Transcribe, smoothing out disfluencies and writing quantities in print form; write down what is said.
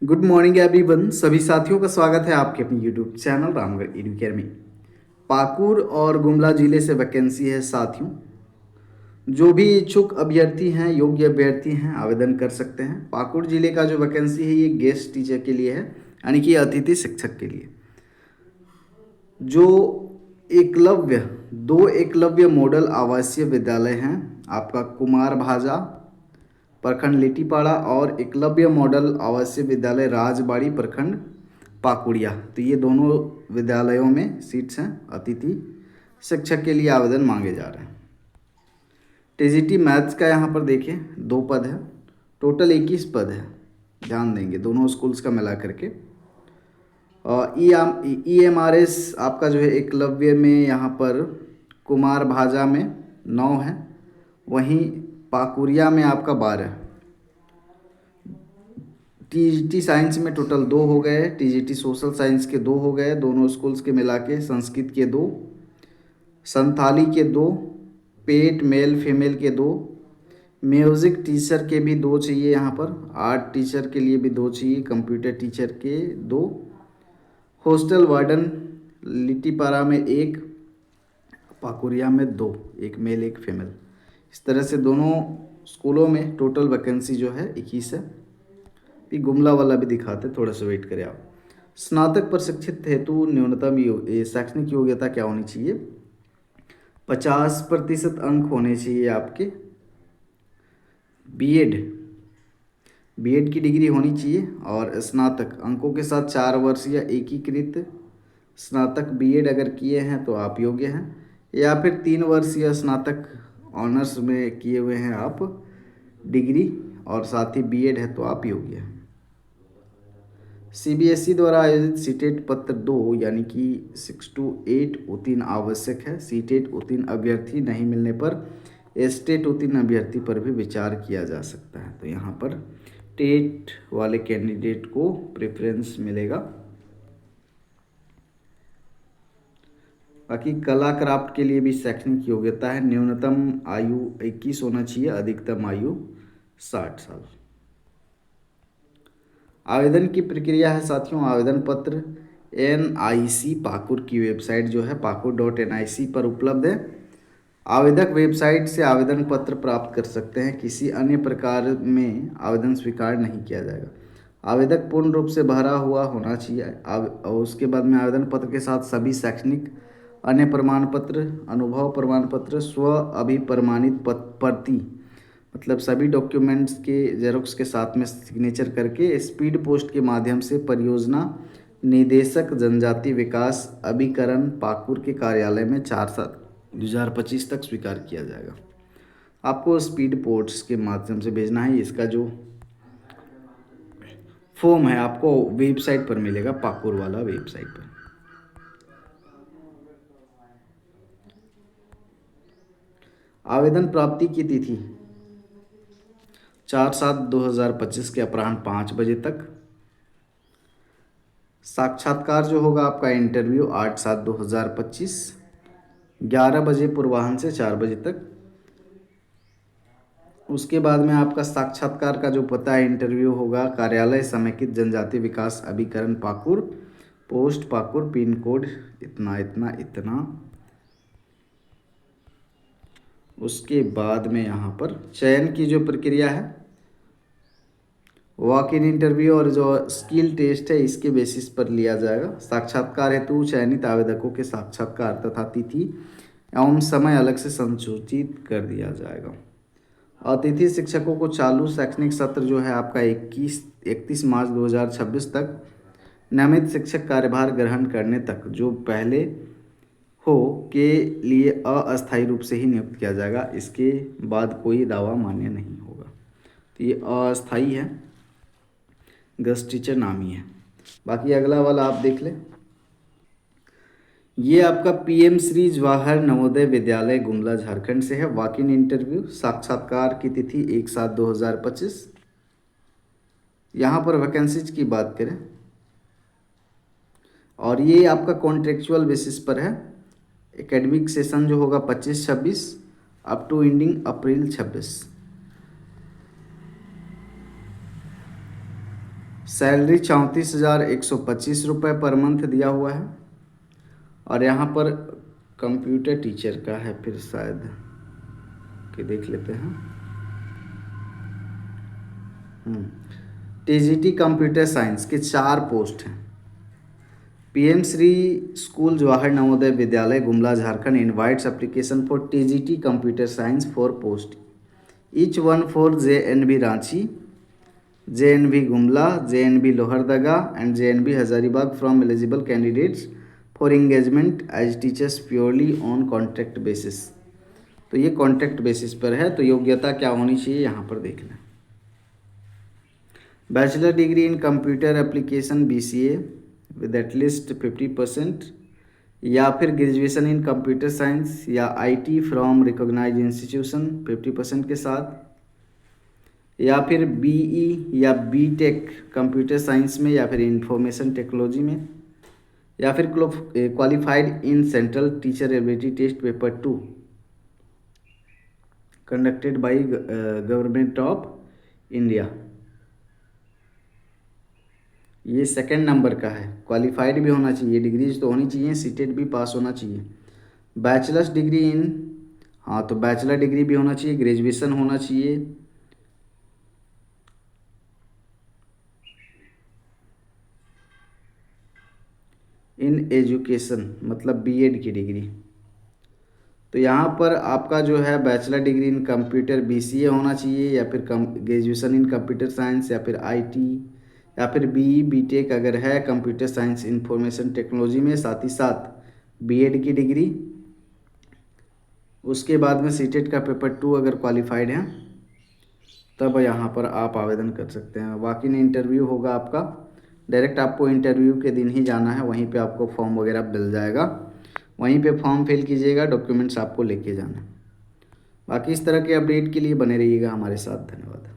Good morning everyone. सभी साथियों का स्वागत है आपके अपने यूट्यूब चैनल रामगढ़ एडुकेयर में। पाकुड़ और गुमला जिले से वैकेंसी है साथियों। जो भी इच्छुक अभ्यर्थी हैं, योग्य अभ्यर्थी हैं, आवेदन कर सकते हैं। पाकुड़ जिले का जो वैकेंसी है ये गेस्ट टीचर के लिए है, यानी कि अतिथि शिक्षक के लिए। जो एकलव्य दो एकलव्य मॉडल आवासीय विद्यालय हैं आपका कुमार भाजा प्रखंड लिट्टीपाड़ा और एकलव्य मॉडल आवासीय विद्यालय राजबाड़ी प्रखंड पाकुड़िया, तो ये दोनों विद्यालयों में सीट्स हैं। अतिथि शिक्षक के लिए आवेदन मांगे जा रहे हैं। टीजीटी मैथ्स का यहाँ पर देखिए 2 पद है, टोटल 21 पद है। ध्यान देंगे दोनों स्कूल्स का मिला करके। और EMRS आपका जो है एकलव्य में यहाँ पर कुमार भाजा में 9 है, वहीं पाकुरिया में आपका 12। टीजीटी साइंस में टोटल 2 हो गए, टीजीटी सोशल साइंस के 2 हो गए, दोनों स्कूल्स के मिला के। संस्कृत के 2, संथाली के 2, पेट मेल फीमेल के 2, म्यूज़िक टीचर के भी 2 चाहिए यहाँ पर, आर्ट टीचर के लिए भी 2 चाहिए, कंप्यूटर टीचर के 2, हॉस्टल वार्डन लिट्टीपाड़ा में 1, पाकुरिया में 2, एक मेल एक फीमेल। इस तरह से दोनों स्कूलों में टोटल वैकेंसी जो है 21 है। ये गुमला वाला भी दिखाते, थोड़ा सा वेट करें आप। स्नातक प्रशिक्षित हेतु न्यूनतम शैक्षणिक योग्यता क्या होनी चाहिए? 50% अंक होने चाहिए आपके। बीएड की डिग्री होनी चाहिए और स्नातक अंकों के साथ 4 वर्ष या एकीकृत स्नातक बीएड अगर किए हैं तो आप योग्य हैं, या फिर 3 वर्ष या स्नातक ऑनर्स में किए हुए हैं आप डिग्री और साथ ही बीएड है तो आप योग्य हैं। सीबीएसई द्वारा आयोजित सीटेट पत्र 2 यानी कि 6 to 8 उत्तीर्ण आवश्यक है। सीटेट उत्तीर्ण अभ्यर्थी नहीं मिलने पर एस्टेट उत्तीर्ण अभ्यर्थी पर भी विचार किया जा सकता है। तो यहाँ पर टेट वाले कैंडिडेट को प्रेफरेंस मिलेगा। बाकी कला क्राफ्ट के लिए भी शैक्षणिक योग्यता है। न्यूनतम आयु 21 होना चाहिए, अधिकतम आयु 60 साल। आवेदन की प्रक्रिया है साथियों। आवेदन पत्र NIC पाकुड़ की वेबसाइट जो है pakur.nic पर उपलब्ध है। आवेदक वेबसाइट से आवेदन पत्र प्राप्त कर सकते हैं। किसी अन्य प्रकार में आवेदन स्वीकार नहीं किया जाएगा। आवेदक पूर्ण रूप से भरा हुआ होना चाहिए। और उसके बाद में आवेदन पत्र के साथ सभी शैक्षणिक अन्य प्रमाण पत्र, अनुभव प्रमाण पत्र, स्व अभिप्रमाणित प्रति, मतलब सभी डॉक्यूमेंट्स के जेरोक्स के साथ में सिग्नेचर करके स्पीड पोस्ट के माध्यम से परियोजना निदेशक जनजाति विकास अभिकरण पाकुड़ के कार्यालय में 4/7/2025 तक स्वीकार किया जाएगा। आपको स्पीड पोस्ट के माध्यम से भेजना है। इसका जो फॉर्म है आपको वेबसाइट पर मिलेगा, पाकुड़ वाला वेबसाइट पर। आवेदन प्राप्ति की तिथि 4/7/2025 के अपराह्न 5 बजे तक। साक्षात्कार जो होगा आपका इंटरव्यू 8/7/2025 11 बजे पूर्वाह्न से 4 बजे तक। उसके बाद में आपका साक्षात्कार का जो पता है, इंटरव्यू होगा कार्यालय समेकित जनजाति विकास अभिकरण Pakur, post Pakur, pin code इतना इतना इतना। उसके बाद में यहाँ पर चयन की जो प्रक्रिया है, वॉक इन इंटरव्यू और जो स्किल टेस्ट है इसके बेसिस पर लिया जाएगा। साक्षात्कार हेतु चयनित आवेदकों के साक्षात्कार तथा तिथि एवं समय अलग से संसूचित कर दिया जाएगा। अतिथि शिक्षकों को चालू शैक्षणिक सत्र जो है आपका 31 मार्च 2026 तक नियमित शिक्षक कार्यभार ग्रहण करने तक जो पहले हो के लिए अस्थायी रूप से ही नियुक्त किया जाएगा। इसके बाद कोई दावा मान्य नहीं होगा। तो ये अस्थायी है, गेस्ट टीचर नामी है। बाकी अगला वाला आप देख लें। ये आपका PM श्री जवाहर नवोदय विद्यालय गुमला झारखंड से है। वॉक इन इंटरव्यू, साक्षात्कार की तिथि 1/7/2025। यहाँ पर वैकेंसीज की बात करें और ये आपका कॉन्ट्रेक्चुअल बेसिस पर है। एकेडमिक सेशन जो होगा 25-26 up to ending April 26। Salary 34,125 रुपये पर मंथ दिया हुआ है। और यहाँ पर कंप्यूटर टीचर का है, फिर शायद कि देख लेते हैं। टीजीटी कंप्यूटर साइंस के 4 पोस्ट हैं। PM Shri school Jawahar Navodaya Vidyalaya Gumla Jharkhand invites application for TGT computer science 4 post, each one for JNV Ranchi, JNV Gumla, JNV Lohardaga and JNV Hazaribagh from eligible candidates for engagement as teachers purely on contract basis. तो ये contract basis पर है। तो योग्यता क्या होनी चाहिए यहाँ पर देख लें। Bachelor degree in computer application BCA with at least 50%, या फिर ग्रेजुएशन इन कंप्यूटर साइंस या IT फ्रॉम रिकॉग्नाइज इंस्टीट्यूशन 50% के साथ, या फिर BE या BTech कंप्यूटर साइंस में या फिर इंफॉर्मेशन टेक्नोलॉजी में, या फिर qualified in central teacher ability test paper 2 conducted by government of India. ये सेकंड नंबर का है। क्वालिफाइड भी होना चाहिए, डिग्रीज तो होनी चाहिए, सीटेट भी पास होना चाहिए। बैचलर्स डिग्री इन, हाँ तो बैचलर डिग्री भी होना चाहिए, ग्रेजुएशन होना चाहिए, इन एजुकेशन मतलब BEd की डिग्री। तो यहाँ पर आपका जो है bachelor degree in computer BCA होना चाहिए, या फिर ग्रेजुएशन इन कंप्यूटर साइंस, या फिर IT, या फिर BE BTech अगर है कंप्यूटर साइंस इंफॉर्मेशन टेक्नोलॉजी में, साथ ही साथ BEd की डिग्री। उसके बाद में सीटेट का पेपर 2 अगर क्वालिफाइड है तब यहाँ पर आप आवेदन कर सकते हैं। बाकी नहीं, इंटरव्यू होगा आपका, डायरेक्ट आपको इंटरव्यू के दिन ही जाना है, वहीं पे आपको फॉर्म वगैरह मिल जाएगा, वहीं पे फॉर्म फिल कीजिएगा, डॉक्यूमेंट्स आपको लेके जाना। बाकी इस तरह के अपडेट के लिए बने रहिएगा हमारे साथ। धन्यवाद।